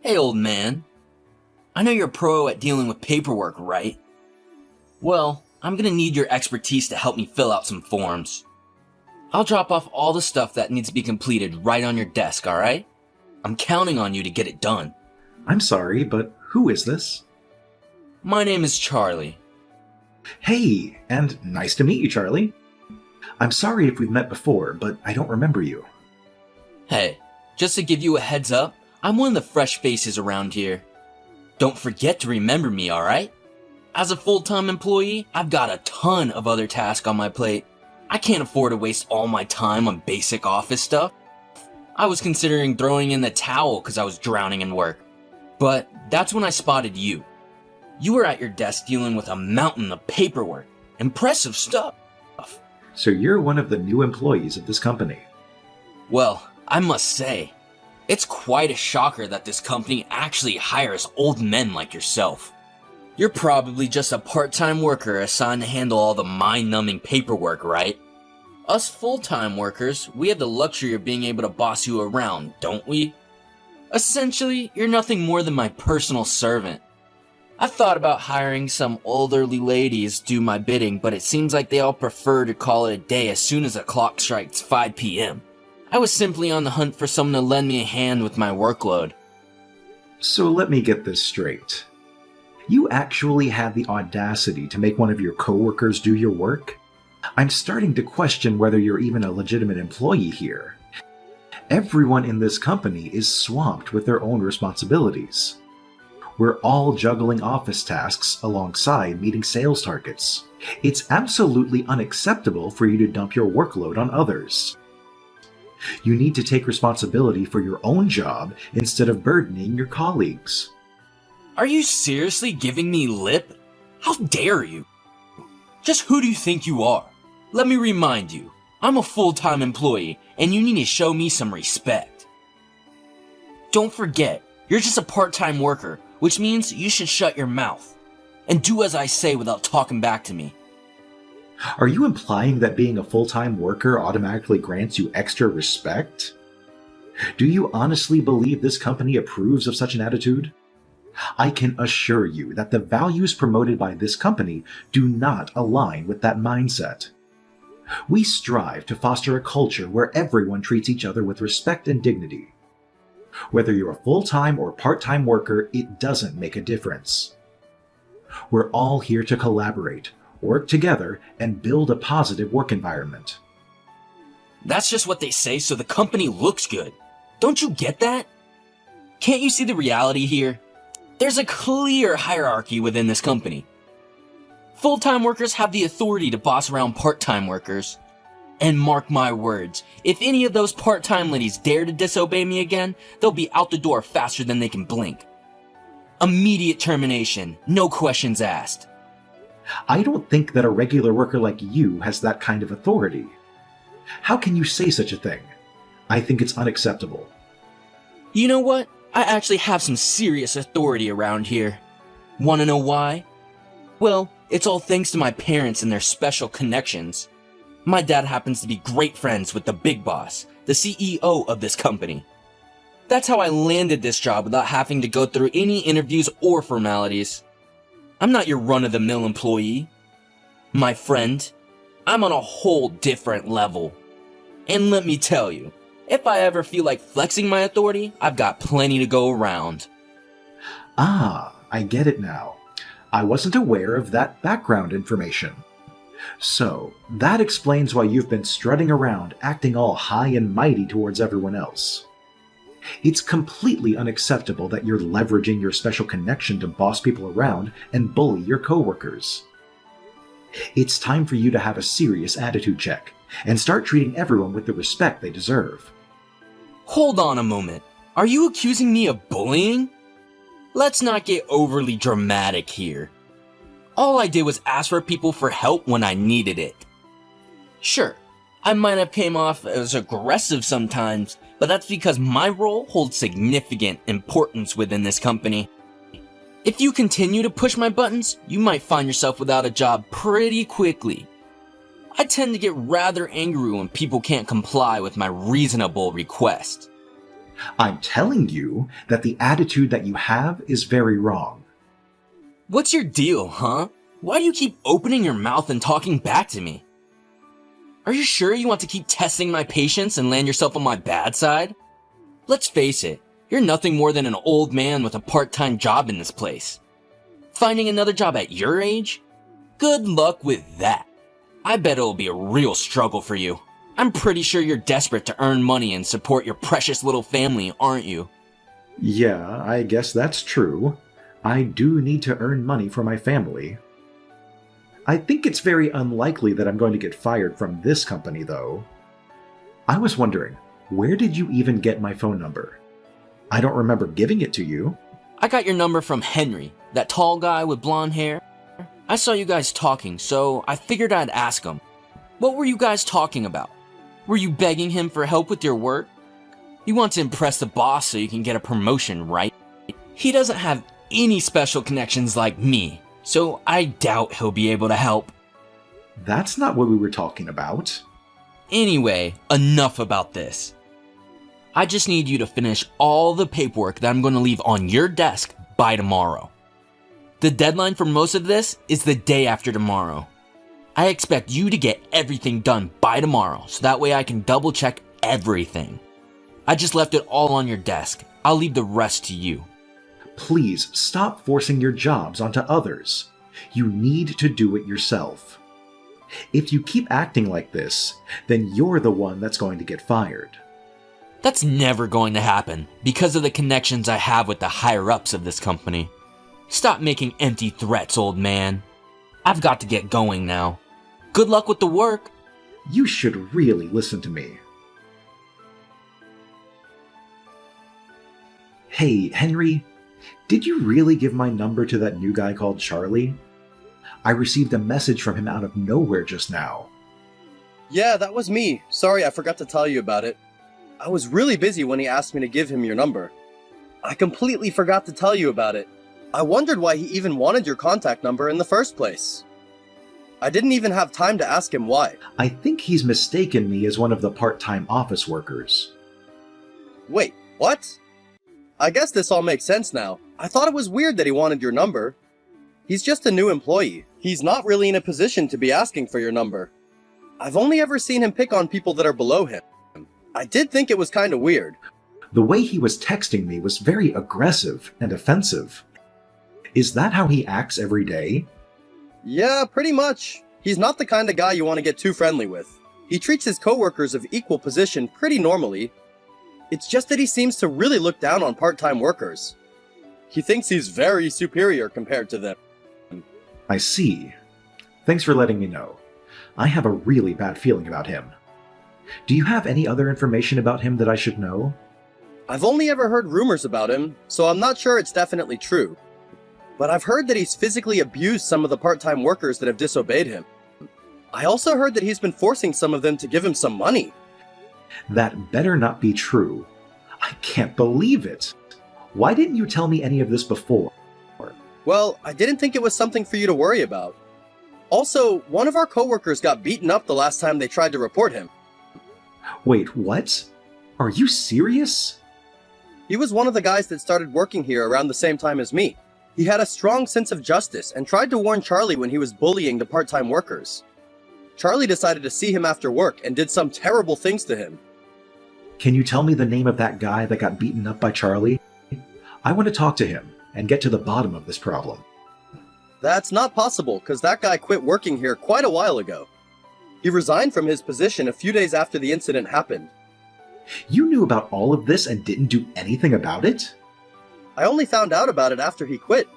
Hey, old man. I know you're a pro at dealing with paperwork, right? Well, I'm gonna need your expertise to help me fill out some forms. I'll drop off all the stuff that needs to be completed right on your desk, alright? I'm counting on you to get it done. I'm sorry, but who is this? My name is Charlie. Hey, and nice to meet you, Charlie. I'm sorry if we've met before, but I don't remember you. Hey, just to give you a heads up, I'm one of the fresh faces around here. Don't forget to remember me, alright? As a full-time employee, I've got a ton of other tasks on my plate. I can't afford to waste all my time on basic office stuff. I was considering throwing in the towel because I was drowning in work. But that's when I spotted you. You were at your desk dealing with a mountain of paperwork. Impressive stuff. So you're one of the new employees of this company. Well, I must say, it's quite a shocker that this company actually hires old men like yourself. You're probably just a part-time worker assigned to handle all the mind-numbing paperwork, right? Us full-time workers, we have the luxury of being able to boss you around, don't we? Essentially, you're nothing more than my personal servant. I thought about hiring some elderly ladies to do my bidding, but it seems like they all prefer to call it a day as soon as the clock strikes 5 p.m. I was simply on the hunt for someone to lend me a hand with my workload. So let me get this straight. You actually had the audacity to make one of your coworkers do your work? I'm starting to question whether you're even a legitimate employee here. Everyone in this company is swamped with their own responsibilities. We're all juggling office tasks alongside meeting sales targets. It's absolutely unacceptable for you to dump your workload on others. You need to take responsibility for your own job instead of burdening your colleagues. Are you seriously giving me lip? How dare you? Just who do you think you are? Let me remind you, I'm a full-time employee, and you need to show me some respect. Don't forget, you're just a part-time worker, which means you should shut your mouth and do as I say without talking back to me. Are you implying that being a full-time worker automatically grants you extra respect? Do you honestly believe this company approves of such an attitude? I can assure you that the values promoted by this company do not align with that mindset. We strive to foster a culture where everyone treats each other with respect and dignity. Whether you're a full-time or part-time worker, it doesn't make a difference. We're all here to collaborate, work together, and build a positive work environment. That's just what they say so the company looks good. Don't you get that? Can't you see the reality here? There's a clear hierarchy within this company. Full-time workers have the authority to boss around part-time workers. And mark my words, if any of those part-time ladies dare to disobey me again, they'll be out the door faster than they can blink. Immediate termination, no questions asked. I don't think that a regular worker like you has that kind of authority. How can you say such a thing? I think it's unacceptable. You know what? I actually have some serious authority around here. Wanna know why? Well, it's all thanks to my parents and their special connections. My dad happens to be great friends with the big boss, the CEO of this company. That's how I landed this job without having to go through any interviews or formalities. I'm not your run-of-the-mill employee. My friend, I'm on a whole different level. And let me tell you, if I ever feel like flexing my authority, I've got plenty to go around. Ah, I get it now. I wasn't aware of that background information. So, that explains why you've been strutting around acting all high and mighty towards everyone else. It's completely unacceptable that you're leveraging your special connection to boss people around and bully your coworkers. It's time for you to have a serious attitude check and start treating everyone with the respect they deserve. Hold on a moment. Are you accusing me of bullying? Let's not get overly dramatic here. All I did was ask for people for help when I needed it. Sure, I might have came off as aggressive sometimes, but that's because my role holds significant importance within this company. If you continue to push my buttons, you might find yourself without a job pretty quickly. I tend to get rather angry when people can't comply with my reasonable request. I'm telling you that the attitude that you have is very wrong. What's your deal, huh? Why do you keep opening your mouth and talking back to me? Are you sure you want to keep testing my patience and land yourself on my bad side? Let's face it, you're nothing more than an old man with a part-time job in this place. Finding another job at your age? Good luck with that. I bet it'll be a real struggle for you. I'm pretty sure you're desperate to earn money and support your precious little family, aren't you? Yeah, I guess that's true. I do need to earn money for my family. I think it's very unlikely that I'm going to get fired from this company, though. I was wondering, where did you even get my phone number? I don't remember giving it to you. I got your number from Henry, that tall guy with blonde hair. I saw you guys talking, so I figured I'd ask him. What were you guys talking about? Were you begging him for help with your work? You want to impress the boss so you can get a promotion, right? He doesn't have any special connections like me, so I doubt he'll be able to help. That's not what we were talking about. Anyway, enough about this. I just need you to finish all the paperwork that I'm going to leave on your desk by tomorrow. The deadline for most of this is the day after tomorrow. I expect you to get everything done by tomorrow, so that way I can double check everything. I just left it all on your desk. I'll leave the rest to you. Please stop forcing your jobs onto others. You need to do it yourself. If you keep acting like this, then you're the one that's going to get fired. That's never going to happen because of the connections I have with the higher-ups of this company. Stop making empty threats, old man. I've got to get going now. Good luck with the work. You should really listen to me. Hey, Henry, did you really give my number to that new guy called Charlie? I received a message from him out of nowhere just now. Yeah, that was me. Sorry, I forgot to tell you about it. I was really busy when he asked me to give him your number. I completely forgot to tell you about it. I wondered why he even wanted your contact number in the first place. I didn't even have time to ask him why. I think he's mistaken me as one of the part-time office workers. Wait, what? I guess this all makes sense now. I thought it was weird that he wanted your number. He's just a new employee. He's not really in a position to be asking for your number. I've only ever seen him pick on people that are below him. I did think it was kind of weird. The way he was texting me was very aggressive and offensive. Is that how he acts every day? Yeah, pretty much. He's not the kind of guy you want to get too friendly with. He treats his coworkers of equal position pretty normally. It's just that he seems to really look down on part-time workers. He thinks he's very superior compared to them. I see. Thanks for letting me know. I have a really bad feeling about him. Do you have any other information about him that I should know? I've only ever heard rumors about him, so I'm not sure it's definitely true. But I've heard that he's physically abused some of the part-time workers that have disobeyed him. I also heard that he's been forcing some of them to give him some money. That better not be true. I can't believe it. Why didn't you tell me any of this before? Well, I didn't think it was something for you to worry about. Also, one of our coworkers got beaten up the last time they tried to report him. Wait, what? Are you serious? He was one of the guys that started working here around the same time as me. He had a strong sense of justice and tried to warn Charlie when he was bullying the part-time workers. Charlie decided to see him after work and did some terrible things to him. Can you tell me the name of that guy that got beaten up by Charlie? I want to talk to him and get to the bottom of this problem. That's not possible, because that guy quit working here quite a while ago. He resigned from his position a few days after the incident happened. You knew about all of this and didn't do anything about it? I only found out about it after he quit.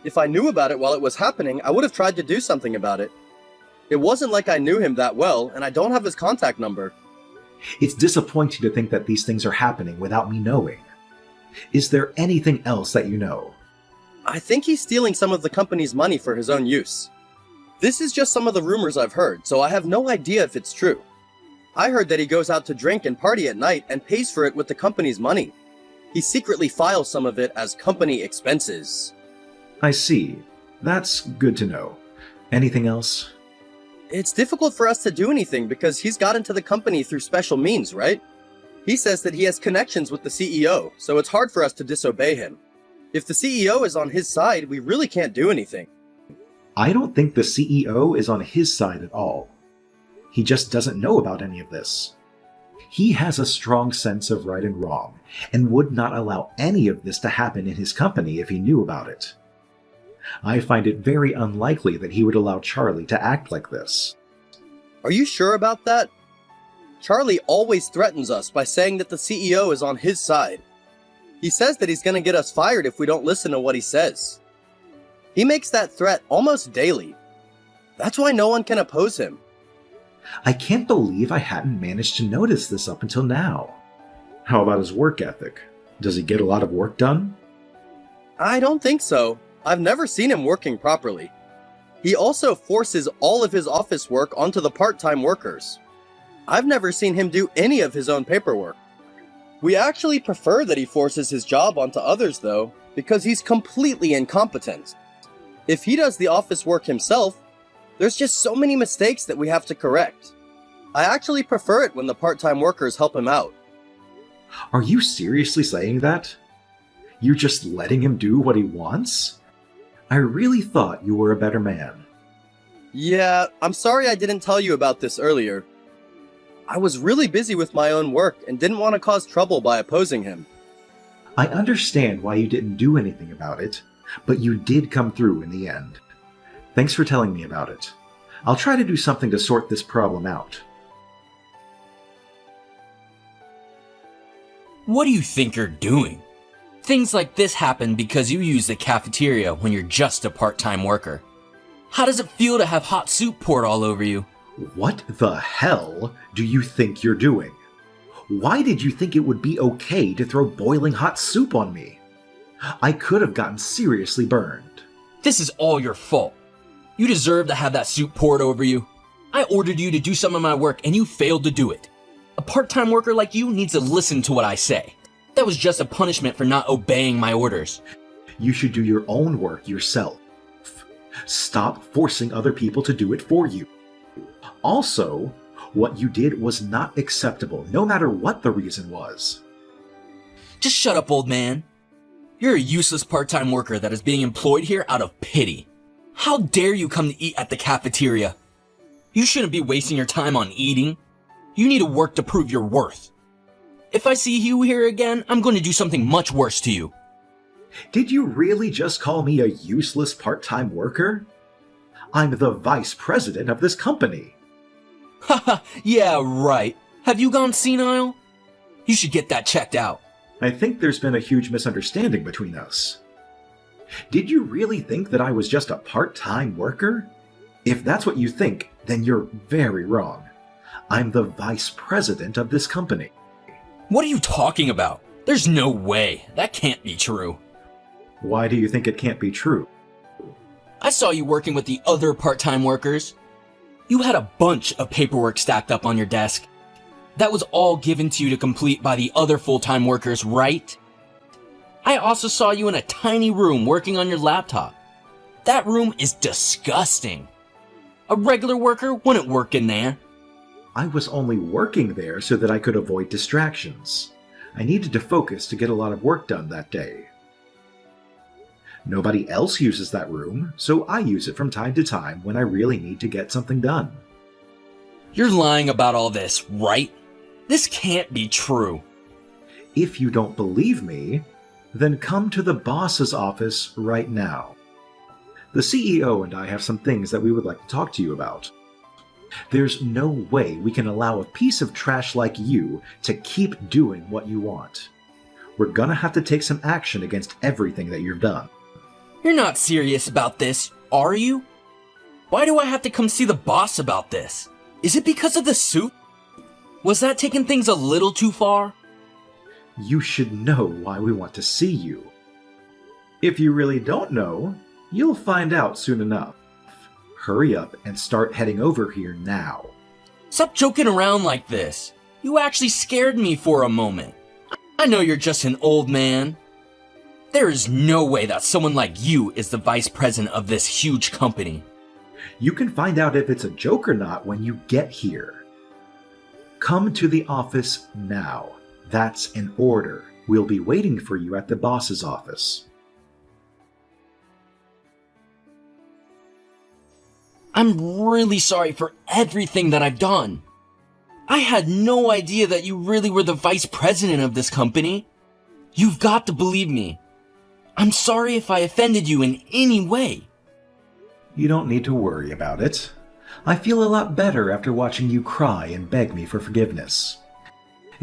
If I knew about it while it was happening, I would have tried to do something about it. It wasn't like I knew him that well, and I don't have his contact number. It's disappointing to think that these things are happening without me knowing. Is there anything else that you know? I think he's stealing some of the company's money for his own use. This is just some of the rumors I've heard, so I have no idea if it's true. I heard that he goes out to drink and party at night and pays for it with the company's money. He secretly files some of it as company expenses. I see. That's good to know. Anything else? It's difficult for us to do anything because he's got into the company through special means, right? He says that he has connections with the CEO, so it's hard for us to disobey him. If the CEO is on his side, we really can't do anything. I don't think the CEO is on his side at all. He just doesn't know about any of this. He has a strong sense of right and wrong, and would not allow any of this to happen in his company if he knew about it. I find it very unlikely that he would allow Charlie to act like this. Are you sure about that? Charlie always threatens us by saying that the CEO is on his side. He says that he's going to get us fired if we don't listen to what he says. He makes that threat almost daily. That's why no one can oppose him. I can't believe I hadn't managed to notice this up until now. How about his work ethic? Does he get a lot of work done? I don't think so. I've never seen him working properly. He also forces all of his office work onto the part-time workers. I've never seen him do any of his own paperwork. We actually prefer that he forces his job onto others, though, because he's completely incompetent. If he does the office work himself, there's just so many mistakes that we have to correct. I actually prefer it when the part-time workers help him out. Are you seriously saying that? You're just letting him do what he wants? I really thought you were a better man. Yeah, I'm sorry I didn't tell you about this earlier. I was really busy with my own work and didn't want to cause trouble by opposing him. I understand why you didn't do anything about it, but you did come through in the end. Thanks for telling me about it. I'll try to do something to sort this problem out. What do you think you're doing? Things like this happen because you use the cafeteria when you're just a part-time worker. How does it feel to have hot soup poured all over you? What the hell do you think you're doing? Why did you think it would be okay to throw boiling hot soup on me? I could have gotten seriously burned. This is all your fault. You deserve to have that soup poured over you. I ordered you to do some of my work and you failed to do it. A part-time worker like you needs to listen to what I say. That was just a punishment for not obeying my orders. You should do your own work yourself. Stop forcing other people to do it for you. Also, what you did was not acceptable, no matter what the reason was. Just shut up, old man. You're a useless part-time worker that is being employed here out of pity. How dare you come to eat at the cafeteria? You shouldn't be wasting your time on eating. You need to work to prove your worth. If I see you here again, I'm going to do something much worse to you. Did you really just call me a useless part-time worker? I'm the vice president of this company. Haha, yeah, right. Have you gone senile? You should get that checked out. I think there's been a huge misunderstanding between us. Did you really think that I was just a part-time worker? If that's what you think, then you're very wrong. I'm the vice president of this company. What are you talking about? There's no way. That can't be true. Why do you think it can't be true? I saw you working with the other part-time workers. You had a bunch of paperwork stacked up on your desk. That was all given to you to complete by the other full-time workers, right? I also saw you in a tiny room working on your laptop. That room is disgusting. A regular worker wouldn't work in there. I was only working there so that I could avoid distractions. I needed to focus to get a lot of work done that day. Nobody else uses that room, so I use it from time to time when I really need to get something done. You're lying about all this, right? This can't be true. If you don't believe me, then come to the boss's office right now. The CEO and I have some things that we would like to talk to you about. There's no way we can allow a piece of trash like you to keep doing what you want. We're gonna have to take some action against everything that you've done. You're not serious about this, are you? Why do I have to come see the boss about this? Is it because of the soup? Was that taking things a little too far? You should know why we want to see you. If you really don't know, you'll find out soon enough. Hurry up and start heading over here now. Stop joking around like this. You actually scared me for a moment. I know you're just an old man. There is no way that someone like you is the vice president of this huge company. You can find out if it's a joke or not when you get here. Come to the office now. That's an order. We'll be waiting for you at the boss's office. I'm really sorry for everything that I've done. I had no idea that you really were the vice president of this company. You've got to believe me. I'm sorry if I offended you in any way. You don't need to worry about it. I feel a lot better after watching you cry and beg me for forgiveness.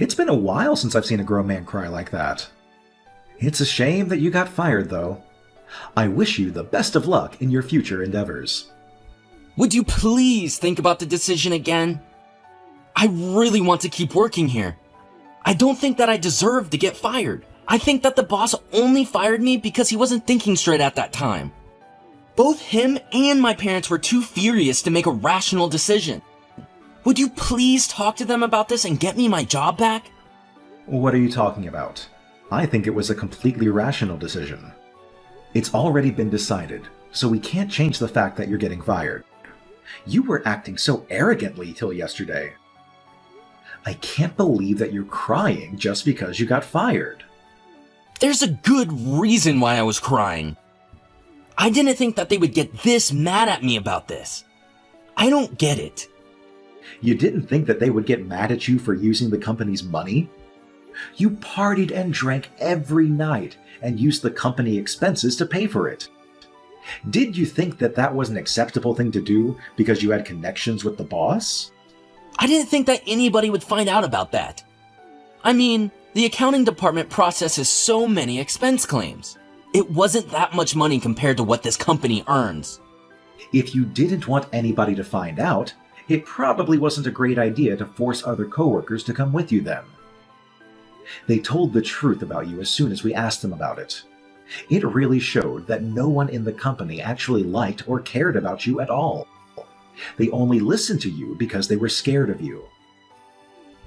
It's been a while since I've seen a grown man cry like that. It's a shame that you got fired, though. I wish you the best of luck in your future endeavors. Would you please think about the decision again? I really want to keep working here. I don't think that I deserve to get fired. I think that the boss only fired me because he wasn't thinking straight at that time. Both him and my parents were too furious to make a rational decision. Would you please talk to them about this and get me my job back? What are you talking about? I think it was a completely rational decision. It's already been decided, so we can't change the fact that you're getting fired. You were acting so arrogantly till yesterday. I can't believe that you're crying just because you got fired. There's a good reason why I was crying. I didn't think that they would get this mad at me about this. I don't get it. You didn't think that they would get mad at you for using the company's money? You partied and drank every night and used the company expenses to pay for it. Did you think that that was an acceptable thing to do because you had connections with the boss? I didn't think that anybody would find out about that. I mean, the accounting department processes so many expense claims. It wasn't that much money compared to what this company earns. If you didn't want anybody to find out, it probably wasn't a great idea to force other coworkers to come with you then. They told the truth about you as soon as we asked them about it. It really showed that no one in the company actually liked or cared about you at all. They only listened to you because they were scared of you.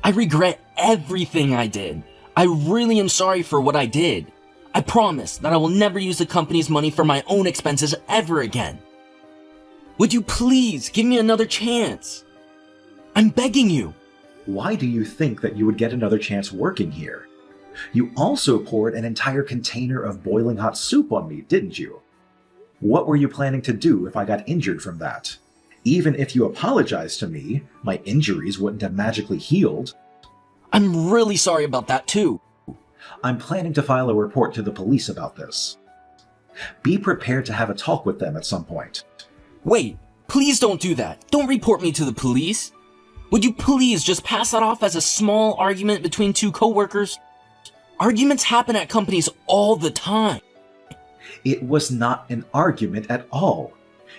I regret everything I did. I really am sorry for what I did. I promise that I will never use the company's money for my own expenses ever again. Would you please give me another chance? I'm begging you. Why do you think that you would get another chance working here? You also poured an entire container of boiling hot soup on me, didn't you? What were you planning to do if I got injured from that? Even if you apologized to me, my injuries wouldn't have magically healed. I'm really sorry about that too. I'm planning to file a report to the police about this. Be prepared to have a talk with them at some point. Wait, please don't do that. Don't report me to the police. Would you please just pass that off as a small argument between two coworkers? Arguments happen at companies all the time. It was not an argument at all.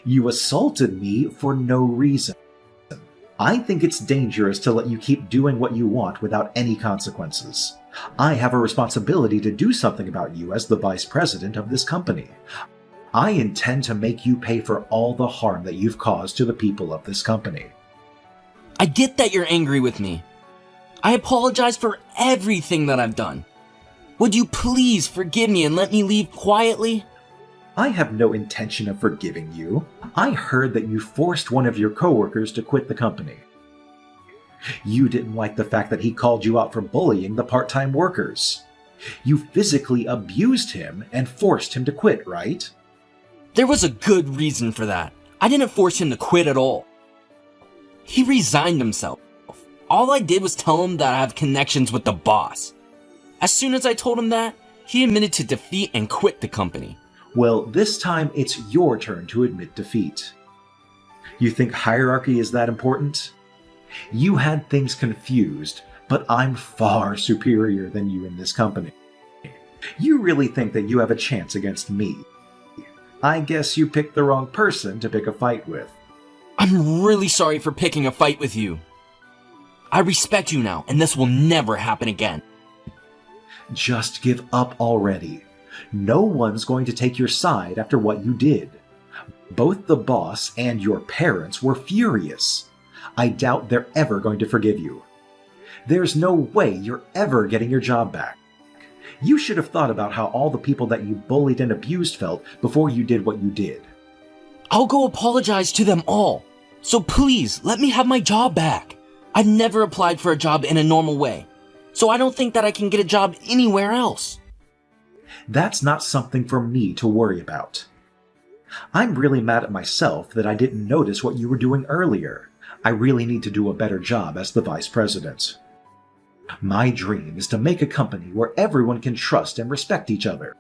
You assaulted me for no reason. I think it's dangerous to let you keep doing what you want without any consequences. I have a responsibility to do something about you as the vice president of this company. I intend to make you pay for all the harm that you've caused to the people of this company. I get that you're angry with me. I apologize for everything that I've done. Would you please forgive me and let me leave quietly? I have no intention of forgiving you. I heard that you forced one of your coworkers to quit the company. You didn't like the fact that he called you out for bullying the part-time workers. You physically abused him and forced him to quit, right? There was a good reason for that. I didn't force him to quit at all. He resigned himself. All I did was tell him that I have connections with the boss. As soon as I told him that, he admitted to defeat and quit the company. Well, this time it's your turn to admit defeat. You think hierarchy is that important? You had things confused, but I'm far superior than you in this company. You really think that you have a chance against me? I guess you picked the wrong person to pick a fight with. I'm really sorry for picking a fight with you. I respect you now, and this will never happen again. Just give up already. No one's going to take your side after what you did. Both the boss and your parents were furious. I doubt they're ever going to forgive you. There's no way you're ever getting your job back. You should have thought about how all the people that you bullied and abused felt before you did what you did. I'll go apologize to them all. So please, let me have my job back. I've never applied for a job in a normal way. so I don't think that I can get a job anywhere else. That's not something for me to worry about. I'm really mad at myself that I didn't notice what you were doing earlier. I really need to do a better job as the vice president. My dream is to make a company where everyone can trust and respect each other.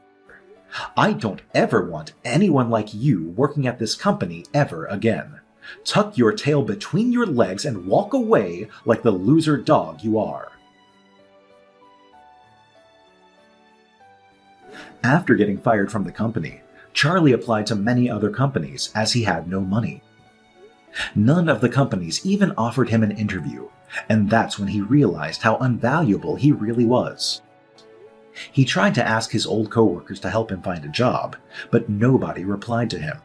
I don't ever want anyone like you working at this company ever again. Tuck your tail between your legs and walk away like the loser dog you are. After getting fired from the company, Charlie applied to many other companies as he had no money. None of the companies even offered him an interview, and that's when he realized how invaluable he really was. He tried to ask his old coworkers to help him find a job, but nobody replied to him.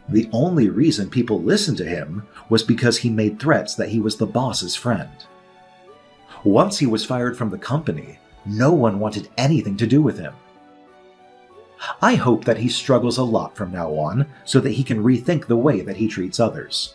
The only reason people listened to him was because he made threats that he was the boss's friend. Once he was fired from the company, no one wanted anything to do with him. I hope that he struggles a lot from now on so that he can rethink the way that he treats others.